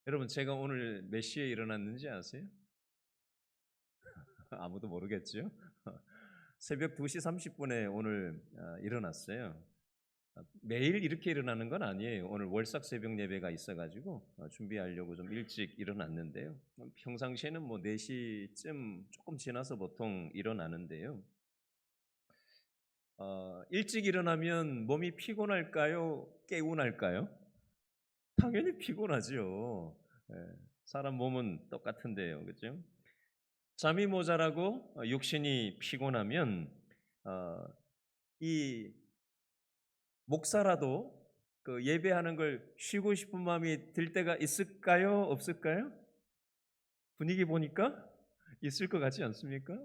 여러분 제가 오늘 몇 시에 일어났는지 아세요? 아무도 모르겠죠? 새벽 2시 30분에 오늘 일어났어요. 매일 이렇게 일어나는 건 아니에요. 오늘 월삭 새벽 예배가 있어 가지고 준비하려고 좀 일찍 일어났는데요. 평상시에는 뭐 4시쯤 조금 지나서 보통 일어나는데요. 일찍 일어나면 몸이 피곤할까요? 개운할까요? 당연히 피곤하죠. 예. 사람 몸은 똑같은데요. 그죠? 잠이 모자라고 육신이 피곤하면 어 이 목사라도 그 예배하는 걸 쉬고 싶은 마음이 들 때가 있을까요? 없을까요? 분위기 보니까 있을 것 같지 않습니까?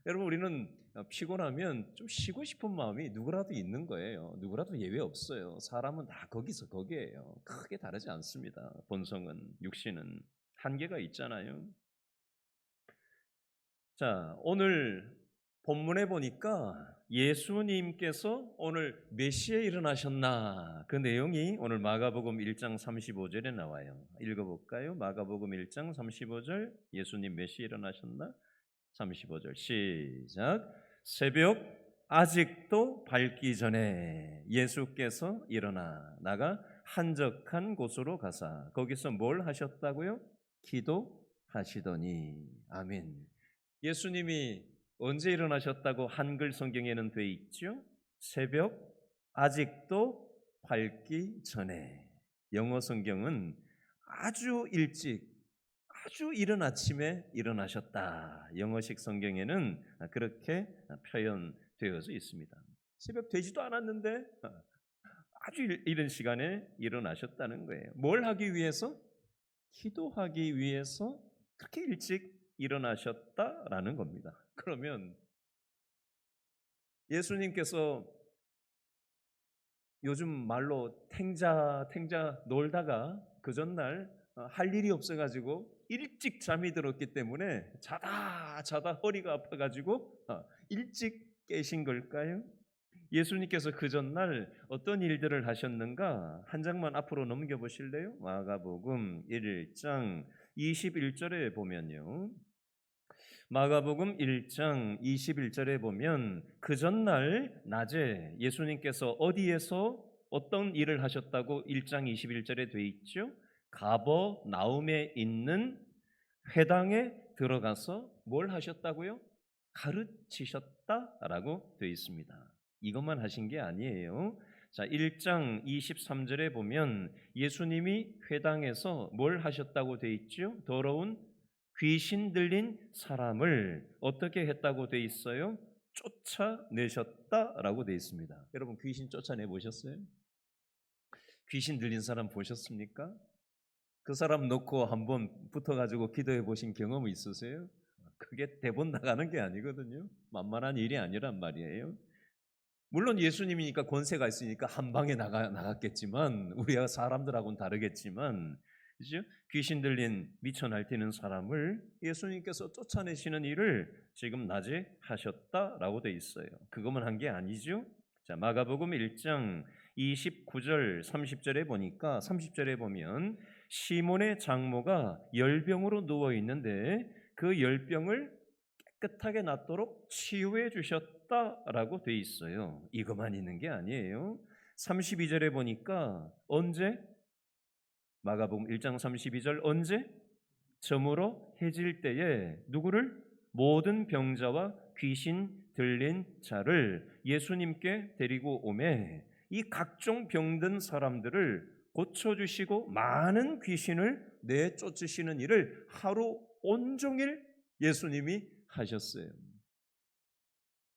여러분 우리는 피곤하면 좀 쉬고 싶은 마음이 누구라도 있는 거예요. 누구라도 예외 없어요. 사람은 다 거기서 거기에요. 크게 다르지 않습니다. 본성은 육신은 한계가 있잖아요. 자, 오늘 본문에 보니까 예수님께서 오늘 몇 시에 일어나셨나 그 내용이 오늘 마가복음 1장 35절에 나와요. 읽어볼까요? 마가복음 1장 35절 예수님 몇 시에 일어나셨나? 35절 시작. 새벽 아직도 밝기 전에 예수께서 일어나 나가 한적한 곳으로 가사 거기서 뭘 하셨다고요? 기도하시더니 아멘. 예수님이 언제 일어나셨다고 한글 성경에는 돼 있죠? 새벽 아직도 밝기 전에. 영어 성경은 아주 일찍 아주 이른 아침에 일어나셨다. 영어식 성경에는 그렇게 표현되어져 있습니다. 새벽 되지도 않았는데 아주 이른 시간에 일어나셨다는 거예요. 뭘 하기 위해서? 기도하기 위해서 그렇게 일찍 일어나셨다라는 겁니다. 그러면 예수님께서 요즘 말로 탱자 놀다가 그 전날 할 일이 없어가지고 일찍 잠이 들었기 때문에 자다 허리가 아파가지고 일찍 깨신 걸까요? 예수님께서 그 전날 어떤 일들을 하셨는가? 한 장만 앞으로 넘겨 보실래요? 마가복음 1장 21절에 보면요. 마가복음 1장 21절에 보면 그 전날 낮에 예수님께서 어디에서 어떤 일을 하셨다고 1장 21절에 돼 있죠? 가버나움에 있는 회당에 들어가서 뭘 하셨다고요? 가르치셨다라고 되어 있습니다. 이것만 하신 게 아니에요. 자, 1장 23절에 보면 예수님이 회당에서 뭘 하셨다고 되어 있죠? 더러운 귀신 들린 사람을 어떻게 했다고 돼 있어요? 쫓아내셨다라고 돼 있습니다. 여러분 귀신 쫓아내 보셨어요? 귀신 들린 사람 보셨습니까? 그 사람 놓고 한번 붙어가지고 기도해 보신 경험 있으세요? 그게 대본 나가는 게 아니거든요. 만만한 일이 아니란 말이에요. 물론 예수님이니까 권세가 있으니까 한 방에 나갔겠지만 우리가 사람들하고는 다르겠지만 그죠? 귀신 들린 미쳐 날뛰는 사람을 예수님께서 쫓아내시는 일을 지금 낮에 하셨다라고 돼 있어요. 그것만 한 게 아니죠. 자, 마가복음 1장 29절 30절에 보니까 30절에 보면 시몬의 장모가 열병으로 누워 있는데 그 열병을 깨끗하게 낫도록 치유해 주셨다라고 돼 있어요. 이것만 있는 게 아니에요. 32절에 보니까 언제? 마가복음 1장 32절 언제? 저물어 해질 때에 누구를? 모든 병자와 귀신 들린 자를 예수님께 데리고 오매 이 각종 병든 사람들을 고쳐주시고 많은 귀신을 내쫓으시는 일을 하루 온종일 예수님이 하셨어요.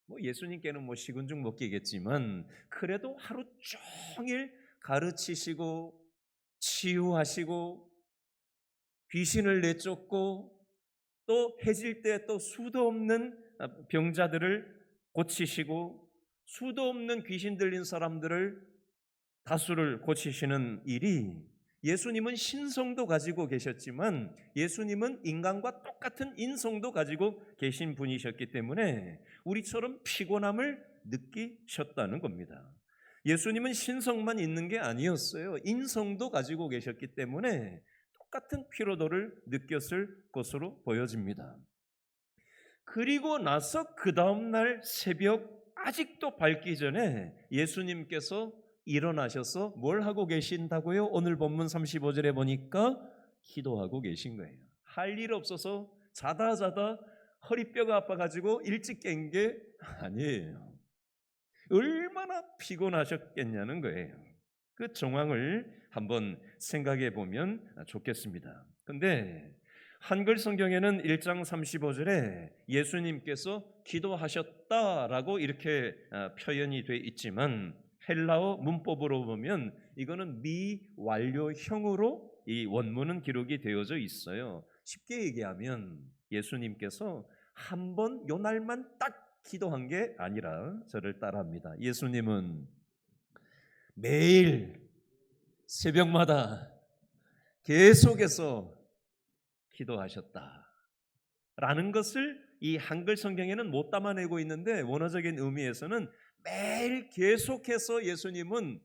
뭐 예수님께는 뭐 식은 죽 먹기겠지만 그래도 하루 종일 가르치시고 치유하시고 귀신을 내쫓고 또 해질 때 또 수도 없는 병자들을 고치시고 수도 없는 귀신 들린 사람들을 다수를 고치시는 일이 예수님은 신성도 가지고 계셨지만 예수님은 인간과 똑같은 인성도 가지고 계신 분이셨기 때문에 우리처럼 피곤함을 느끼셨다는 겁니다. 예수님은 신성만 있는 게 아니었어요. 인성도 가지고 계셨기 때문에 똑같은 피로도를 느꼈을 것으로 보여집니다. 그리고 나서 그 다음날 새벽 아직도 밝기 전에 예수님께서 일어나셔서 뭘 하고 계신다고요? 오늘 본문 35절에 보니까 기도하고 계신 거예요. 할 일 없어서 자다 허리뼈가 아파가지고 일찍 깬 게 아니에요. 얼마나 피곤하셨겠냐는 거예요. 그 정황을 한번 생각해 보면 좋겠습니다. 근데 한글 성경에는 1장 35절에 예수님께서 기도하셨다라고 이렇게 표현이 되어 있지만 헬라어 문법으로 보면 이거는 미완료형으로 이 원문은 기록이 되어져 있어요. 쉽게 얘기하면 예수님께서 한 번 요 날만 딱 기도한 게 아니라 저를 따라합니다. 예수님은 매일 새벽마다 계속해서 기도하셨다라는 것을 이 한글 성경에는 못 담아내고 있는데 원어적인 의미에서는 매일 계속해서 예수님은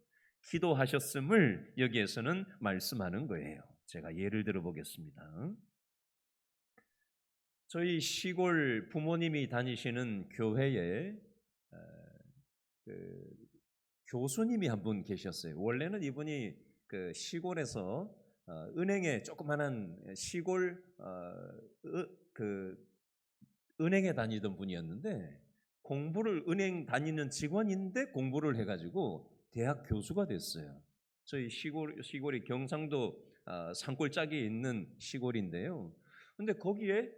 기도하셨음을 여기에서는 말씀하는 거예요. 제가 예를 들어 보겠습니다. 저희 시골 부모님이 다니시는 교회에 교수님이 한 분 계셨어요. 원래는 이분이 그 시골에서 은행에 조그마한 시골 그 은행에 다니던 분이었는데 공부를 은행 다니는 직원인데 공부를 해가지고 대학 교수가 됐어요. 저희 시골이 경상도 산골짜기에 있는 시골인데요. 근데 거기에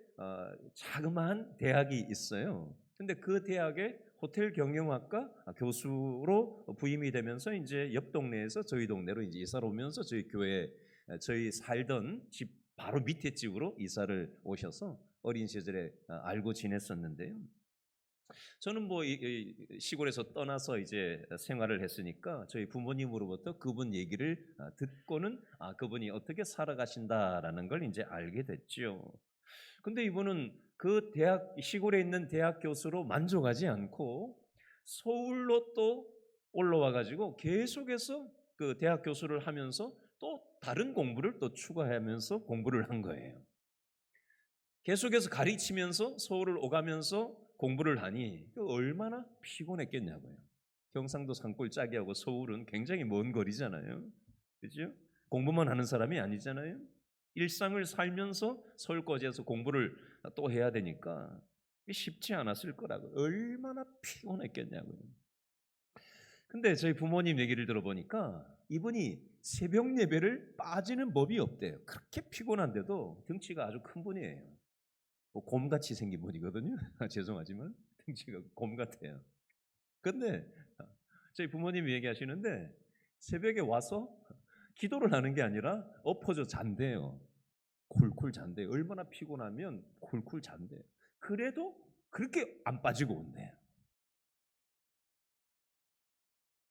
자그마한 대학이 있어요. 근데 그 대학에 호텔 경영학과 교수로 부임이 되면서 이제 옆 동네에서 저희 동네로 이제 이사를 오면서 저희 교회 저희 살던 집 바로 밑에 집으로 이사를 오셔서 어린 시절에 알고 지냈었는데요. 저는 뭐 시골에서 떠나서 이제 생활을 했으니까 저희 부모님으로부터 그분 얘기를 듣고는 그분이 어떻게 살아가신다라는 걸 이제 알게 됐죠. 근데 이분은 그 시골에 있는 대학 교수로 만족하지 않고 서울로 또 올라와 가지고 계속해서 그 대학 교수를 하면서 또 다른 공부를 또 추가하면서 공부를 한 거예요. 계속해서 가르치면서 서울을 오가면서 공부를 하니 얼마나 피곤했겠냐고요. 경상도 산골짜기하고 서울은 굉장히 먼 거리잖아요. 그렇죠? 공부만 하는 사람이 아니잖아요. 일상을 살면서 서울까지에서 공부를 또 해야 되니까 쉽지 않았을 거라고. 얼마나 피곤했겠냐고요. 근데 저희 부모님 얘기를 들어보니까 이분이 새벽 예배를 빠지는 법이 없대요. 그렇게 피곤한데도 덩치가 아주 큰 분이에요. 뭐 곰같이 생긴 분이거든요. 죄송하지만 덩치가 곰 같아요. 근데 저희 부모님이 얘기하시는데 새벽에 와서 기도를 하는 게 아니라 엎어져 잔대요. 쿨쿨 잔대요. 얼마나 피곤하면 쿨쿨 잔대요. 그래도 그렇게 안 빠지고 온대요.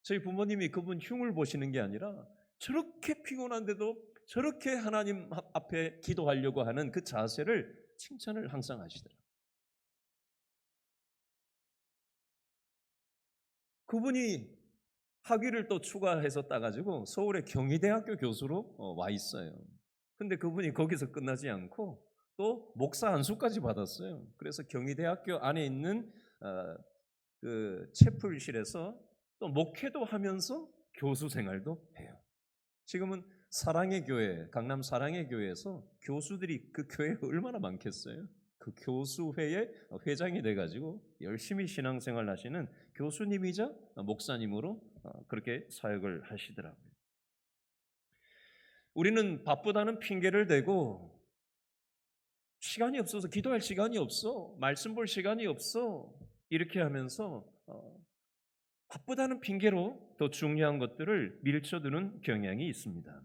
저희 부모님이 그분 흉을 보시는 게 아니라 저렇게 피곤한데도 저렇게 하나님 앞에 기도하려고 하는 그 자세를 칭찬을 항상 하시더라고요. 그분이 학위를 또 추가해서 따가지고 서울의 경희대학교 교수로 와 있어요. 근데 그분이 거기서 끝나지 않고 또 목사 안수까지 받았어요. 그래서 경희대학교 안에 있는 그 채플실에서 또 목회도 하면서 교수 생활도 해요. 지금은 사랑의 교회, 강남 사랑의 교회에서 교수들이 그 교회에 얼마나 많겠어요? 그 교수회의 회장이 돼가지고 열심히 신앙생활 하시는 교수님이자 목사님으로 그렇게 사역을 하시더라고요. 우리는 바쁘다는 핑계를 대고 시간이 없어서 기도할 시간이 없어, 말씀 볼 시간이 없어 이렇게 하면서 바쁘다는 핑계로 더 중요한 것들을 밀쳐두는 경향이 있습니다.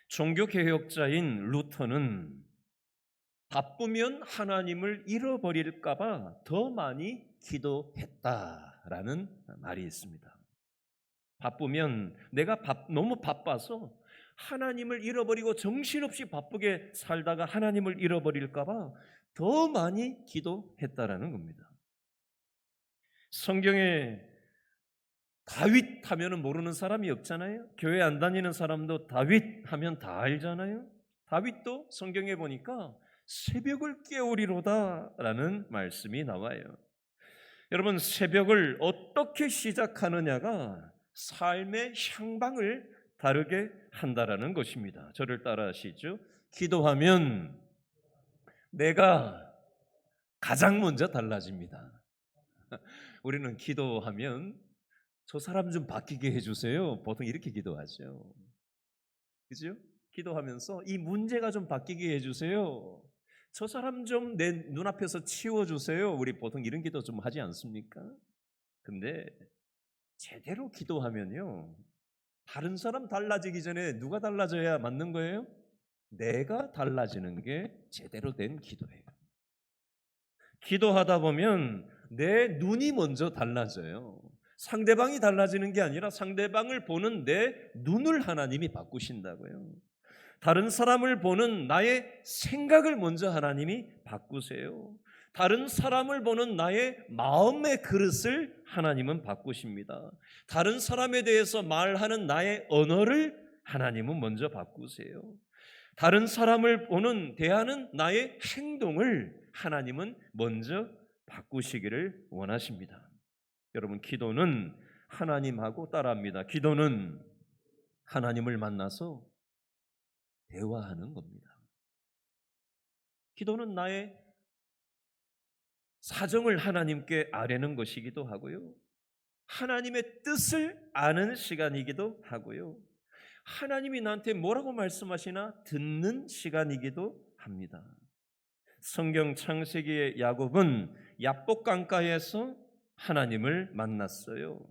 종교개혁자인 루터는 바쁘면 하나님을 잃어버릴까봐 더 많이 기도했다라는 말이 있습니다. 바쁘면 내가 너무 바빠서 하나님을 잃어버리고 정신없이 바쁘게 살다가 하나님을 잃어버릴까봐 더 많이 기도했다라는 겁니다. 성경에 다윗 하면은 모르는 사람이 없잖아요. 교회 안 다니는 사람도 다윗 하면 다 알잖아요. 다윗도 성경에 보니까 새벽을 깨우리로다라는 말씀이 나와요. 여러분, 새벽을 어떻게 시작하느냐가 삶의 향방을 다르게 한다라는 것입니다. 저를 따라하시죠. 기도하면 내가 가장 먼저 달라집니다. 우리는 기도하면 저 사람 좀 바뀌게 해주세요. 보통 이렇게 기도하죠. 그죠? 기도하면서 이 문제가 좀 바뀌게 해주세요. 저 사람 좀 내 눈앞에서 치워주세요. 우리 보통 이런 기도 좀 하지 않습니까? 근데 제대로 기도하면요, 다른 사람 달라지기 전에 누가 달라져야 맞는 거예요? 내가 달라지는 게 제대로 된 기도예요. 기도하다 보면 내 눈이 먼저 달라져요. 상대방이 달라지는 게 아니라 상대방을 보는 내 눈을 하나님이 바꾸신다고요. 다른 사람을 보는 나의 생각을 먼저 하나님이 바꾸세요. 다른 사람을 보는 나의 마음의 그릇을 하나님은 바꾸십니다. 다른 사람에 대해서 말하는 나의 언어를 하나님은 먼저 바꾸세요. 다른 사람을 보는 대하는 나의 행동을 하나님은 먼저 바꾸시기를 원하십니다. 여러분, 기도는 하나님하고 따라합니다. 기도는 하나님을 만나서 대화하는 겁니다. 기도는 나의 사정을 하나님께 아뢰는 것이기도 하고요, 하나님의 뜻을 아는 시간이기도 하고요, 하나님이 나한테 뭐라고 말씀하시나 듣는 시간이기도 합니다. 성경 창세기의 야곱은 야복 강가에서 하나님을 만났어요.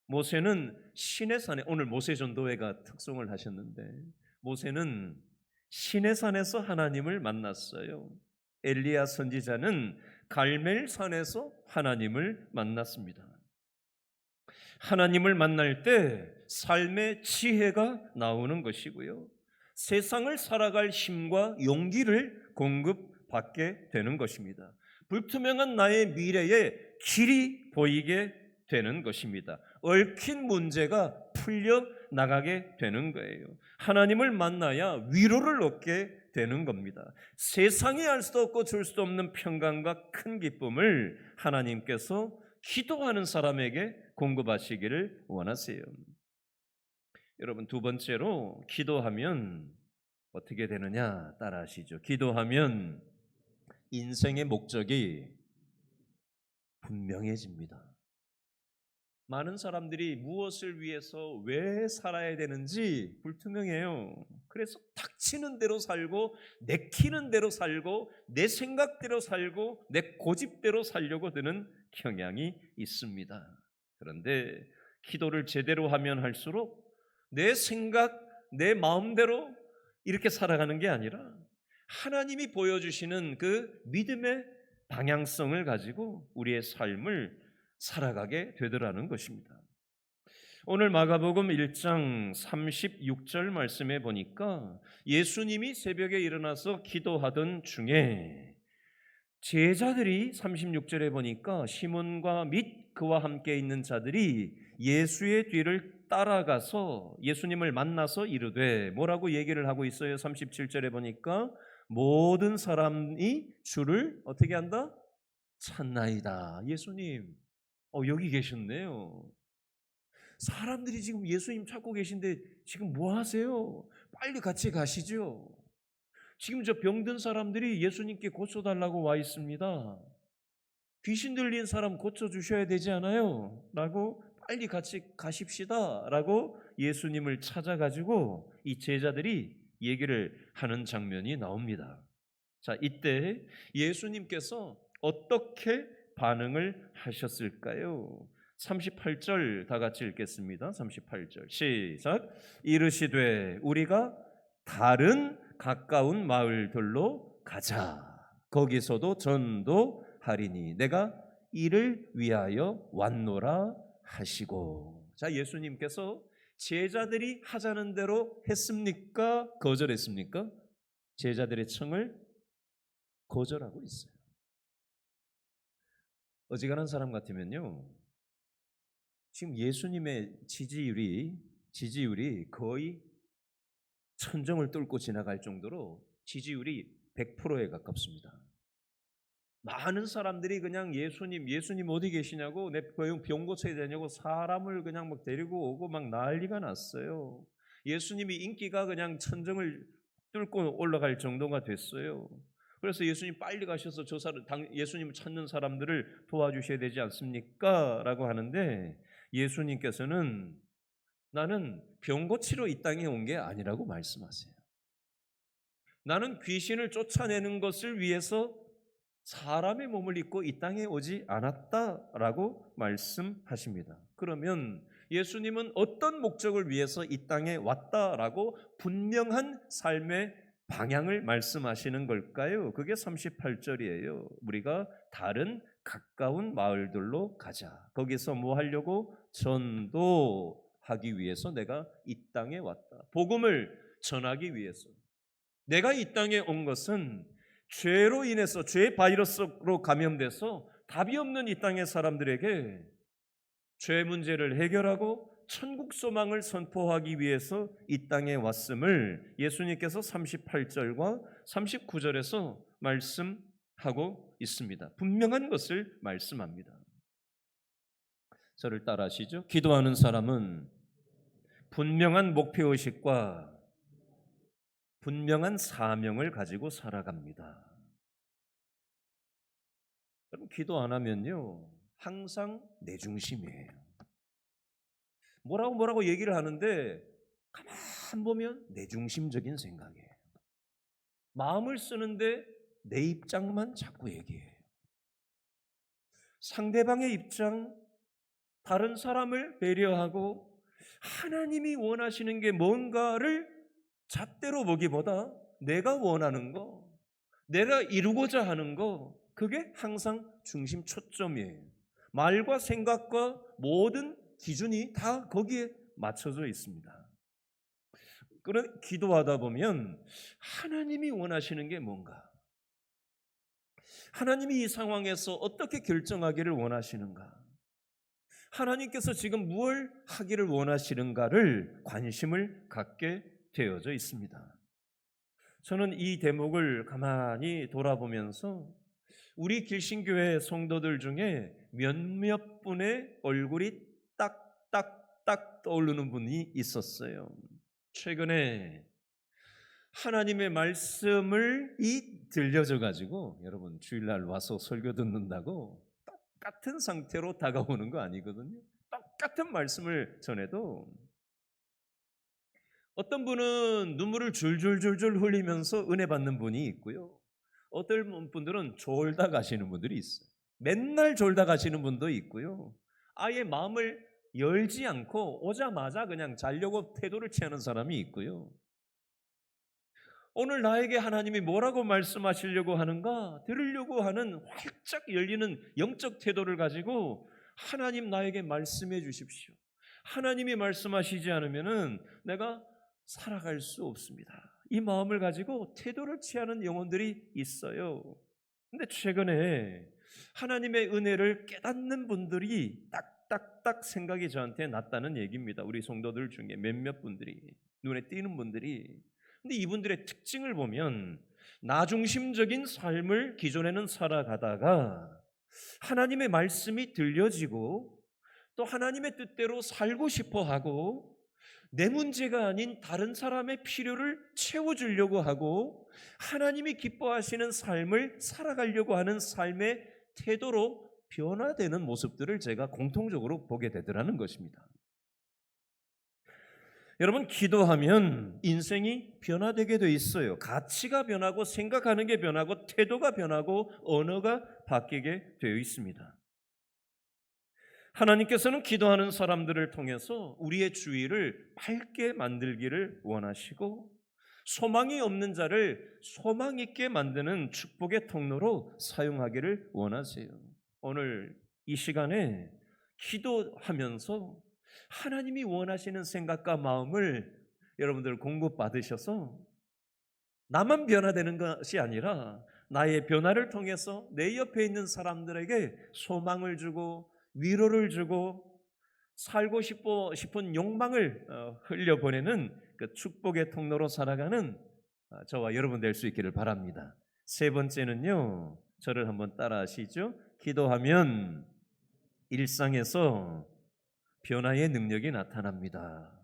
모세는 시내산에, 오늘 모세전도회가 특송을 하셨는데 모세는 시내산에서 하나님을 만났어요. 엘리야 선지자는 갈멜산에서 하나님을 만났습니다. 하나님을 만날 때 삶의 지혜가 나오는 것이고요, 세상을 살아갈 힘과 용기를 공급받게 되는 것입니다. 불투명한 나의 미래에 길이 보이게 되는 것입니다. 얽힌 문제가 풀려 나가게 되는 거예요. 하나님을 만나야 위로를 얻게 되는 겁니다. 세상이 알 수도 없고 줄 수도 없는 평강과 큰 기쁨을 하나님께서 기도하는 사람에게 공급하시기를 원하세요. 여러분, 두 번째로 기도하면 어떻게 되느냐 따라하시죠. 기도하면 인생의 목적이 분명해집니다. 많은 사람들이 무엇을 위해서 왜 살아야 되는지 불투명해요. 그래서 닥치는 대로 살고 내키는 대로 살고 내 생각대로 살고 내 고집대로 살려고 드는 경향이 있습니다. 그런데 기도를 제대로 하면 할수록 내 생각, 내 마음대로 이렇게 살아가는 게 아니라 하나님이 보여주시는 그 믿음의 방향성을 가지고 우리의 삶을 살아가게 되더라는 것입니다. 오늘 마가복음 1장 36절 말씀에 보니까 예수님이 새벽에 일어나서 기도하던 중에 제자들이 36절에 보니까 시몬과 및 그와 함께 있는 자들이 예수의 뒤를 따라가서 예수님을 만나서 이르되, 뭐라고 얘기를 하고 있어요? 37절에 보니까 모든 사람이 주를 어떻게 한다? 찾나이다. 예수님 여기 계셨네요. 사람들이 지금 예수님 찾고 계신데 지금 뭐 하세요? 빨리 같이 가시죠. 지금 저 병든 사람들이 예수님께 고쳐달라고 와 있습니다. 귀신 들린 사람 고쳐주셔야 되지 않아요? 라고 빨리 같이 가십시다 라고 예수님을 찾아가지고 이 제자들이 얘기를 하는 장면이 나옵니다. 자, 이때 예수님께서 어떻게 반응을 하셨을까요? 38절 다 같이 읽겠습니다. 38절 시작. 이르시되 우리가 다른 가까운 마을들로 가자. 거기서도 전도하리니 내가 이를 위하여 왔노라 하시고. 자, 예수님께서 제자들이 하자는 대로 했습니까? 거절했습니까? 제자들의 청을 거절하고 있어요. 어지간한 사람 같으면요, 지금 예수님의 지지율이 거의 천정을 뚫고 지나갈 정도로 지지율이 100%에 가깝습니다. 많은 사람들이 그냥 예수님 어디 계시냐고, 내 병 고쳐야 되냐고 사람을 그냥 막 데리고 오고 막 난리가 났어요. 예수님이 인기가 그냥 천정을 뚫고 올라갈 정도가 됐어요. 그래서 예수님 빨리 가셔서 예수님을 찾는 사람들을 도와주셔야 되지 않습니까? 라고 하는데 예수님께서는 나는 병 고치러 이 땅에 온 게 아니라고 말씀하세요. 나는 귀신을 쫓아내는 것을 위해서 사람의 몸을 입고 이 땅에 오지 않았다라고 말씀하십니다. 그러면 예수님은 어떤 목적을 위해서 이 땅에 왔다라고 분명한 삶의 방향을 말씀하시는 걸까요? 그게 38절이에요. 우리가 다른 가까운 마을들로 가자. 거기서 뭐 하려고? 전도하기 위해서 내가 이 땅에 왔다. 복음을 전하기 위해서. 내가 이 땅에 온 것은 죄로 인해서 죄 바이러스로 감염돼서 답이 없는 이 땅의 사람들에게 죄 문제를 해결하고 천국 소망을 선포하기 위해서 이 땅에 왔음을 예수님께서 38절과 39절에서 말씀하고 있습니다. 분명한 것을 말씀합니다. 저를 따라하시죠. 기도하는 사람은 분명한 목표의식과 분명한 사명을 가지고 살아갑니다. 여러분, 기도 안 하면요 항상 내 중심이에요. 뭐라고 얘기를 하는데 가만 보면 내 중심적인 생각이에요. 마음을 쓰는데 내 입장만 자꾸 얘기해요. 상대방의 입장, 다른 사람을 배려하고 하나님이 원하시는 게 뭔가를 잣대로 보기보다 내가 원하는 거, 내가 이루고자 하는 거, 그게 항상 중심 초점이에요. 말과 생각과 모든 기준이 다 거기에 맞춰져 있습니다. 그래 기도하다 보면 하나님이 원하시는 게 뭔가, 하나님이 이 상황에서 어떻게 결정하기를 원하시는가, 하나님께서 지금 무엇을 하기를 원하시는가를 관심을 갖게 되어져 있습니다. 저는 이 대목을 가만히 돌아보면서 우리 길신교회 성도들 중에 몇몇 분의 얼굴이 딱딱딱 떠오르는 분이 있었어요. 최근에 하나님의 말씀을 들려져 가지고 여러분 주일날 와서 설교 듣는다고 똑같은 상태로 다가오는 거 아니거든요. 똑같은 말씀을 전해도 어떤 분은 눈물을 줄줄줄줄 흘리면서 은혜 받는 분이 있고요. 어떤 분들은 졸다 가시는 분들이 있어요. 맨날 졸다 가시는 분도 있고요. 아예 마음을 열지 않고 오자마자 그냥 자려고 태도를 취하는 사람이 있고요. 오늘 나에게 하나님이 뭐라고 말씀하시려고 하는가 들으려고 하는 활짝 열리는 영적 태도를 가지고 하나님 나에게 말씀해 주십시오. 하나님이 말씀하시지 않으면은 내가 살아갈 수 없습니다. 이 마음을 가지고 태도를 취하는 영혼들이 있어요. 근데 최근에 하나님의 은혜를 깨닫는 분들이 딱딱딱 생각이 저한테 났다는 얘기입니다. 우리 성도들 중에 몇몇 분들이, 눈에 띄는 분들이. 근데 이분들의 특징을 보면 나 중심적인 삶을 기존에는 살아가다가 하나님의 말씀이 들려지고 또 하나님의 뜻대로 살고 싶어 하고 내 문제가 아닌 다른 사람의 필요를 채워주려고 하고 하나님이 기뻐하시는 삶을 살아가려고 하는 삶의 태도로 변화되는 모습들을 제가 공통적으로 보게 되더라는 것입니다. 여러분, 기도하면 인생이 변화되게 돼 있어요. 가치가 변하고 생각하는 게 변하고 태도가 변하고 언어가 바뀌게 되어 있습니다. 하나님께서는 기도하는 사람들을 통해서 우리의 주위를 밝게 만들기를 원하시고 소망이 없는 자를 소망 있게 만드는 축복의 통로로 사용하기를 원하세요. 오늘 이 시간에 기도하면서 하나님이 원하시는 생각과 마음을 여러분들 공급받으셔서 나만 변화되는 것이 아니라 나의 변화를 통해서 내 옆에 있는 사람들에게 소망을 주고 위로를 주고 살고 싶은 욕망을 흘려보내는 그 축복의 통로로 살아가는 저와 여러분 될 수 있기를 바랍니다. 세 번째는요, 저를 한번 따라 하시죠. 기도하면 일상에서 변화의 능력이 나타납니다.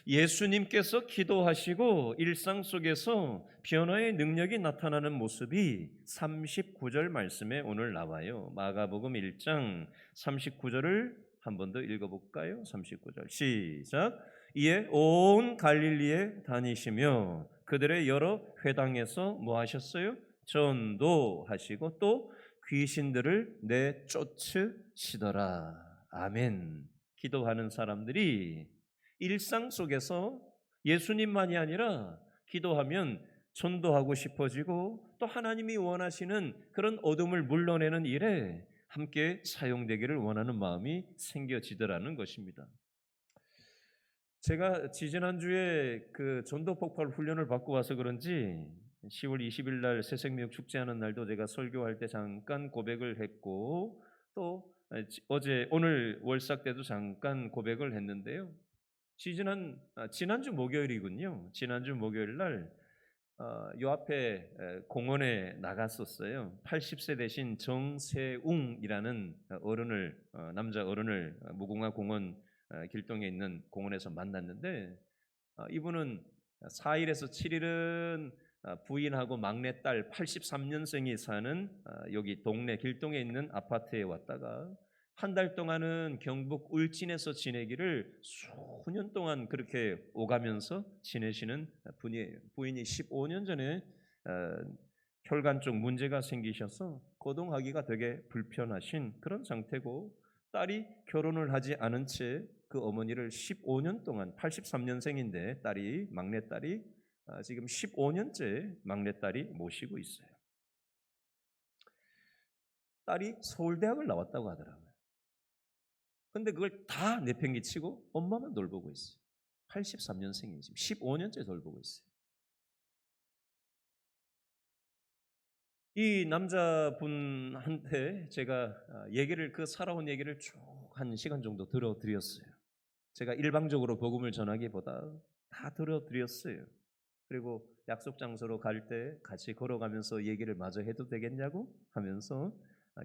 예수님께서 기도하시고 일상 속에서 변화의 능력이 나타나는 모습이 39절 말씀에 오늘 나와요. 마가복음 1장 39절을 한 번 더 읽어볼까요? 39절 시작. 이에 온 갈릴리에 다니시며 그들의 여러 회당에서 뭐 하셨어요? 전도하시고 또 귀신들을 내쫓으시더라. 아멘. 기도하는 사람들이 일상 속에서 예수님만이 아니라 기도하면 전도하고 싶어지고 또 하나님이 원하시는 그런 어둠을 물러내는 일에 함께 사용되기를 원하는 마음이 생겨지더라는 것입니다. 제가 지지난주에 그 전도 폭발 훈련을 받고 와서 그런지 10월 20일 날 새생명 축제하는 날도 제가 설교할 때 잠깐 고백을 했고 또 오늘 월삭 때도 잠깐 고백을 했는데요. 지난주 목요일이군요. 지난주 목요일 날 요 앞에 공원에 나갔었어요. 80세 되신 정세웅이라는 남자 어른을 무궁화 공원 길동에 있는 공원에서 만났는데 이분은 4일에서 7일은 부인하고 막내딸 83년생이 사는 여기 동네 길동에 있는 아파트에 왔다가 한 달 동안은 경북 울진에서 지내기를 수년 동안 그렇게 오가면서 지내시는 분이에요. 부인이 15년 전에 혈관 쪽 문제가 생기셔서 거동하기가 되게 불편하신 그런 상태고 딸이 결혼을 하지 않은 채 그 어머니를 15년 동안 83년생인데 막내딸이 지금 15년째 막내딸이 모시고 있어요. 딸이 서울대학을 나왔다고 하더라고요. 근데 그걸 다 내팽개치고 엄마만 돌보고 있어요. 83년생이 지금 15년째 돌보고 있어요. 이 남자분한테 제가 살아온 얘기를 쭉 한 시간 정도 들어드렸어요. 제가 일방적으로 복음을 전하기보다 다 들어드렸어요. 그리고 약속 장소로 갈 때 같이 걸어가면서 얘기를 마저 해도 되겠냐고 하면서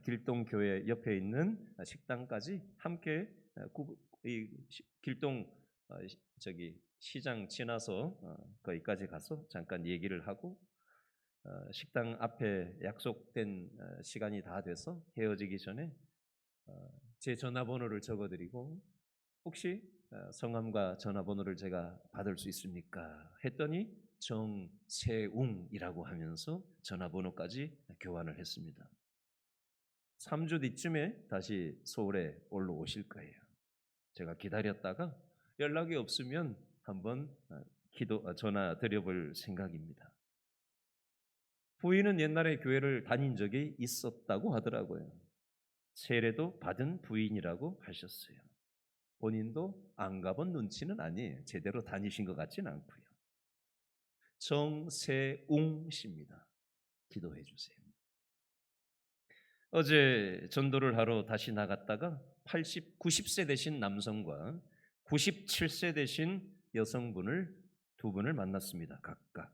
길동교회 옆에 있는 식당까지 함께 길동 시장 지나서 거기까지 가서 잠깐 얘기를 하고 식당 앞에 약속된 시간이 다 돼서 헤어지기 전에 제 전화번호를 적어드리고 혹시 성함과 전화번호를 제가 받을 수 있습니까? 했더니 정세웅이라고 하면서 전화번호까지 교환을 했습니다. 3주 뒤쯤에 다시 서울에 올라오실 거예요. 제가 기다렸다가 연락이 없으면 한번 전화 드려볼 생각입니다. 부인은 옛날에 교회를 다닌 적이 있었다고 하더라고요. 세례도 받은 부인이라고 하셨어요. 본인도 안 가본 눈치는 아니에요. 제대로 다니신 것 같지는 않고요. 정세웅 씨입니다. 기도해 주세요. 어제 전도를 하러 다시 나갔다가 90세 되신 남성과 97세 되신 여성분을 두 분을 만났습니다. 각각.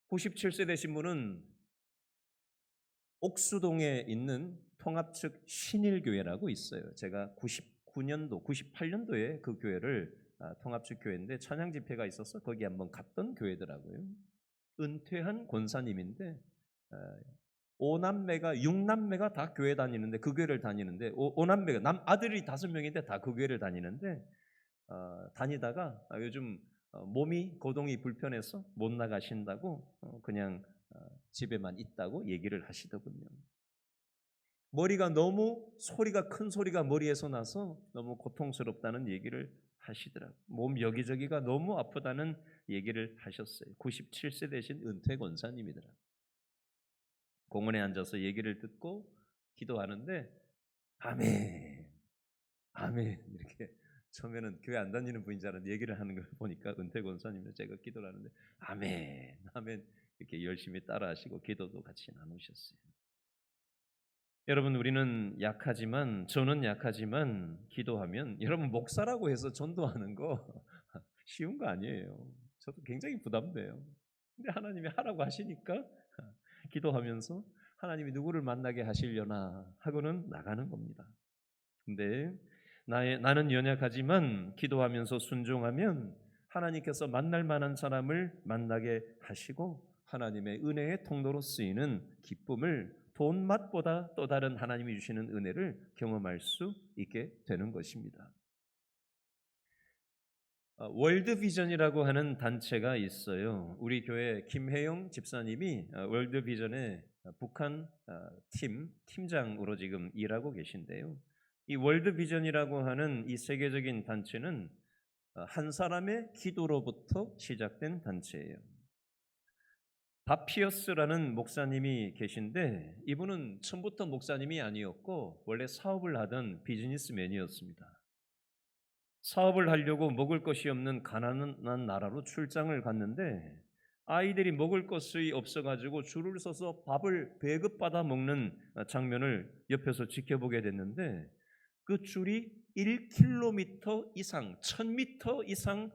97세 되신 분은 옥수동에 있는 통합측 신일교회라고 있어요. 제가 99년도, 98년도에 그 교회를 통합측 교회인데 찬양 집회가 있어서 거기 한번 갔던 교회더라고요. 은퇴한 권사님인데 5남매가 6남매가 다 교회 다니는데 그 교회를 다니는데 5남매가 아들이 5명인데 다 그 교회를 다니는데 다니다가 요즘 몸이 거동이 불편해서 못 나가신다고 그냥 집에만 있다고 얘기를 하시더군요. 소리가 큰 소리가 머리에서 나서 너무 고통스럽다는 얘기를 하시더라고요. 몸 여기저기가 너무 아프다는 얘기를 하셨어요. 97세 되신 은퇴 권사님이더라고요. 공원에 앉아서 얘기를 듣고 기도하는데 아멘, 아멘 이렇게 처음에는 교회 안 다니는 분인 줄 알았는데 얘기를 하는 걸 보니까 은퇴 권사님은 제가 기도를 하는데 아멘, 아멘 이렇게 열심히 따라하시고 기도도 같이 나누셨어요. 여러분 우리는 약하지만 저는 약하지만 기도하면 여러분 목사라고 해서 전도하는 거 쉬운 거 아니에요. 저도 굉장히 부담돼요. 근데 하나님이 하라고 하시니까 기도하면서 하나님이 누구를 만나게 하시려나 하고는 나가는 겁니다. 근데 나는 연약하지만 기도하면서 순종하면 하나님께서 만날 만한 사람을 만나게 하시고 하나님의 은혜의 통로로 쓰이는 기쁨을 돈 맛보다 또 다른 하나님이 주시는 은혜를 경험할 수 있게 되는 것입니다. 월드비전이라고 하는 단체가 있어요. 우리 교회 김혜영 집사님이 월드비전의 북한 팀장으로 지금 일하고 계신데요. 이 월드비전이라고 하는 이 세계적인 단체는 한 사람의 기도로부터 시작된 단체예요. 바피어스라는 목사님이 계신데 이분은 처음부터 목사님이 아니었고 원래 사업을 하던 비즈니스맨이었습니다. 사업을 하려고 먹을 것이 없는 가난한 나라로 출장을 갔는데 아이들이 먹을 것이 없어가지고 줄을 서서 밥을 배급받아 먹는 장면을 옆에서 지켜보게 됐는데 그 줄이 1km 이상, 1000m 이상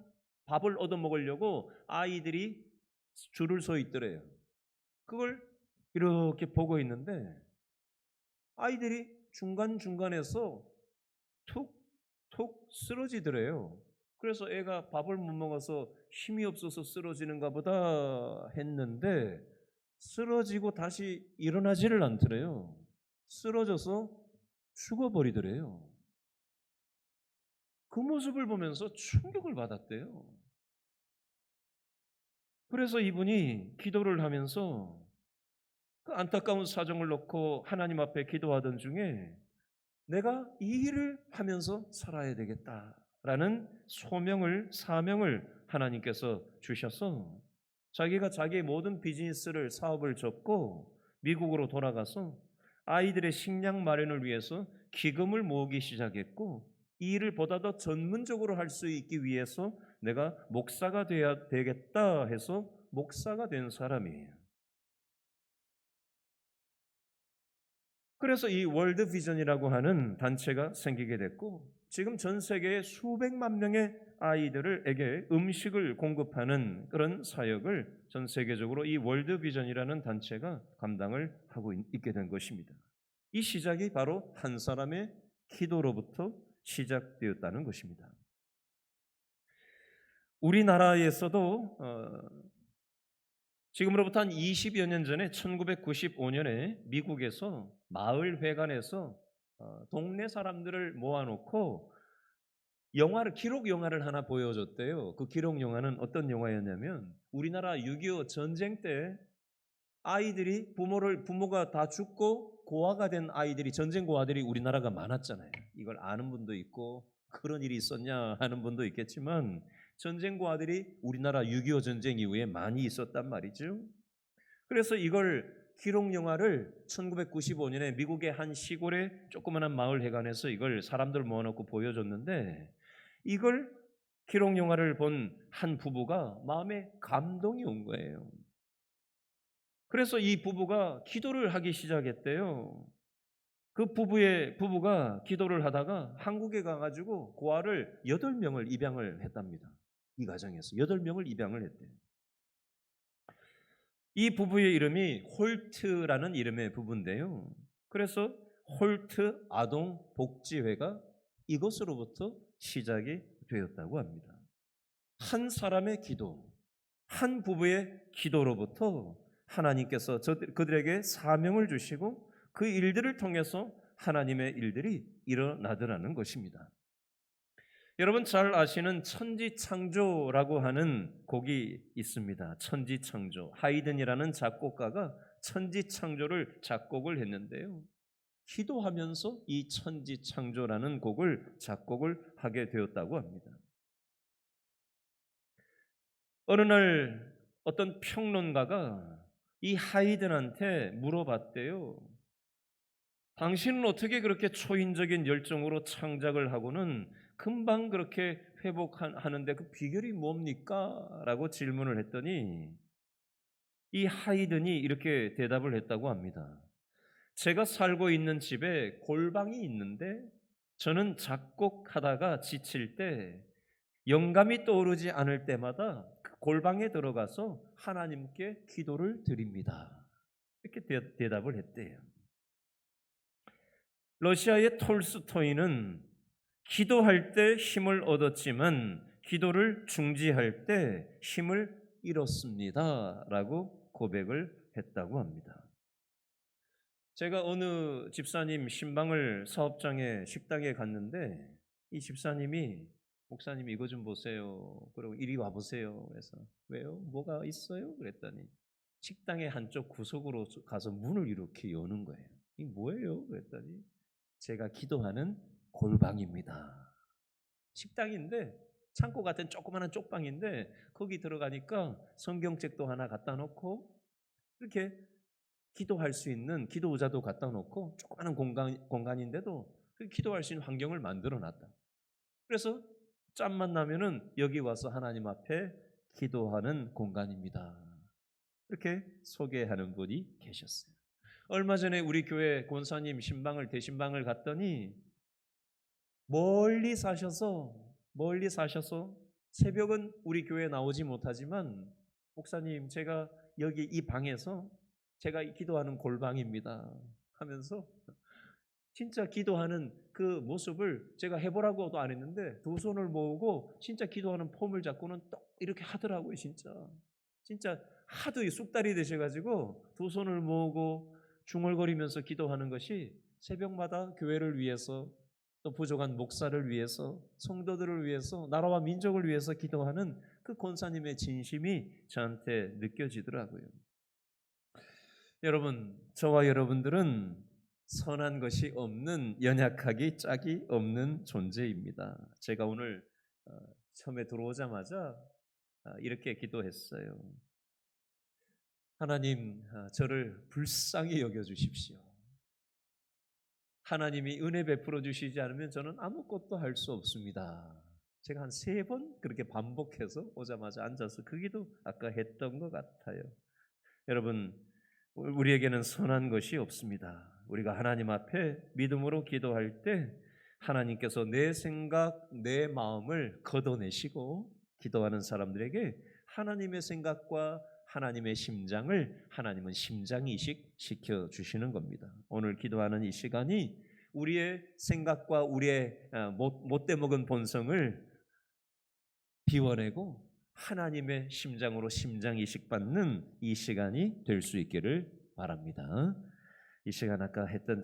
밥을 얻어 먹으려고 아이들이 줄을 서 있더래요. 그걸 이렇게 보고 있는데 아이들이 중간중간에서 툭 쓰러지더래요. 그래서 애가 밥을 못 먹어서 힘이 없어서 쓰러지는가 보다 했는데 쓰러지고 다시 일어나지를 않더래요. 쓰러져서 죽어버리더래요. 그 모습을 보면서 충격을 받았대요. 그래서 이분이 기도를 하면서 그 안타까운 사정을 놓고 하나님 앞에 기도하던 중에 내가 이 일을 하면서 살아야 되겠다라는 사명을 하나님께서 주셔서 자기가 자기의 모든 비즈니스를 사업을 접고 미국으로 돌아가서 아이들의 식량 마련을 위해서 기금을 모으기 시작했고 이 일을 보다 더 전문적으로 할 수 있기 위해서 내가 목사가 되어야 되겠다 해서 목사가 된 사람이에요. 그래서 이 월드 비전이라고 하는 단체가 생기게 됐고 지금 전 세계에 수백만 명의 아이들에게 음식을 공급하는 그런 사역을 전 세계적으로 이 월드 비전이라는 단체가 감당을 하고 있게 된 것입니다. 이 시작이 바로 한 사람의 기도로부터 시작되었다는 것입니다. 우리나라에서도 지금으로부터 한 20여 년 전에 1995년에 미국에서 마을회관에서 동네 사람들을 모아놓고 기록 영화를 하나 보여줬대요. 그 기록 영화는 어떤 영화였냐면 우리나라 6.25 전쟁 때 아이들이 부모가 다 죽고 고아가 된 아이들이 전쟁 고아들이 우리나라가 많았잖아요. 이걸 아는 분도 있고 그런 일이 있었냐 하는 분도 있겠지만 전쟁 고아들이 우리나라 6.25 전쟁 이후에 많이 있었단 말이죠. 그래서 이걸 기록 영화를 1995년에 미국의 한 시골의 조그마한 마을 회관에서 이걸 사람들 모아놓고 보여줬는데 이걸 기록 영화를 본 한 부부가 마음에 감동이 온 거예요. 그래서 이 부부가 기도를 하기 시작했대요. 그 부부가 기도를 하다가 한국에 가가지고 고아를 8명을 입양을 했답니다. 이 가정에서 8명을 입양을 했대요. 이 부부의 이름이 홀트라는 이름의 부부인데요. 그래서 홀트 아동복지회가 이것으로부터 시작이 되었다고 합니다. 한 사람의 기도, 한 부부의 기도로부터 하나님께서 그들에게 사명을 주시고 그 일들을 통해서 하나님의 일들이 일어나더라는 것입니다. 여러분 잘 아시는 천지창조라고 하는 곡이 있습니다. 천지창조. 하이든이라는 작곡가가 천지창조를 작곡을 했는데요. 기도하면서 이 천지창조라는 곡을 작곡을 하게 되었다고 합니다. 어느 날 어떤 평론가가 이 하이든한테 물어봤대요. 당신은 어떻게 그렇게 초인적인 열정으로 창작을 하고는 금방 그렇게 회복하는데 그 비결이 뭡니까? 라고 질문을 했더니 이 하이든이 이렇게 대답을 했다고 합니다. 제가 살고 있는 집에 골방이 있는데 저는 작곡하다가 지칠 때 영감이 떠오르지 않을 때마다 그 골방에 들어가서 하나님께 기도를 드립니다. 이렇게 대답을 했대요. 러시아의 톨스토이는 기도할 때 힘을 얻었지만 기도를 중지할 때 힘을 잃었습니다. 라고 고백을 했다고 합니다. 제가 어느 집사님 신방을 사업장에 식당에 갔는데 이 집사님이 목사님 이거 좀 보세요. 그리고 이리 와보세요. 그래서 왜요? 뭐가 있어요? 그랬더니 식당의 한쪽 구석으로 가서 문을 이렇게 여는 거예요. 이 뭐예요? 그랬더니 제가 기도하는 골방입니다. 식당인데 창고 같은 조그마한 쪽방인데 거기 들어가니까 성경책도 하나 갖다 놓고 이렇게 기도할 수 있는 기도 의자도 갖다 놓고 조그마한 공간인데도 기도할 수 있는 환경을 만들어 놨다. 그래서 짬만 나면은 여기 와서 하나님 앞에 기도하는 공간입니다. 이렇게 소개하는 분이 계셨어요. 얼마 전에 우리 교회 권사님 신방을 대신방을 갔더니 멀리 사셔서 새벽은 우리 교회에 나오지 못하지만 목사님 제가 여기 이 방에서 제가 기도하는 골방입니다 하면서 진짜 기도하는 그 모습을 제가 해보라고도 안 했는데 두 손을 모으고 진짜 기도하는 폼을 잡고는 또 이렇게 하더라고요. 진짜 하도 쑥다리 되셔가지고 두 손을 모으고 중얼거리면서 기도하는 것이 새벽마다 교회를 위해서 또 부족한 목사를 위해서 성도들을 위해서 나라와 민족을 위해서 기도하는 그 권사님의 진심이 저한테 느껴지더라고요. 여러분, 저와 여러분들은 선한 것이 없는 연약하기 짝이 없는 존재입니다. 제가 오늘 처음에 들어오자마자 이렇게 기도했어요. 하나님, 저를 불쌍히 여겨주십시오. 하나님이 은혜 베풀어 주시지 않으면 저는 아무것도 할 수 없습니다. 제가 한 3번 그렇게 반복해서 오자마자 앉아서 그 기도 아까 했던 것 같아요. 여러분, 우리에게는 선한 것이 없습니다. 우리가 하나님 앞에 믿음으로 기도할 때 하나님께서 내 생각, 내 마음을 걷어내시고 기도하는 사람들에게 하나님의 생각과 하나님의 심장을 하나님은 심장이식 시켜주시는 겁니다. 오늘 기도하는 이 시간이 우리의 생각과 우리의 못돼 먹은 본성을 비워내고 하나님의 심장으로 심장이식 받는 이 시간이 될 수 있기를 바랍니다. 이 시간 아까 했던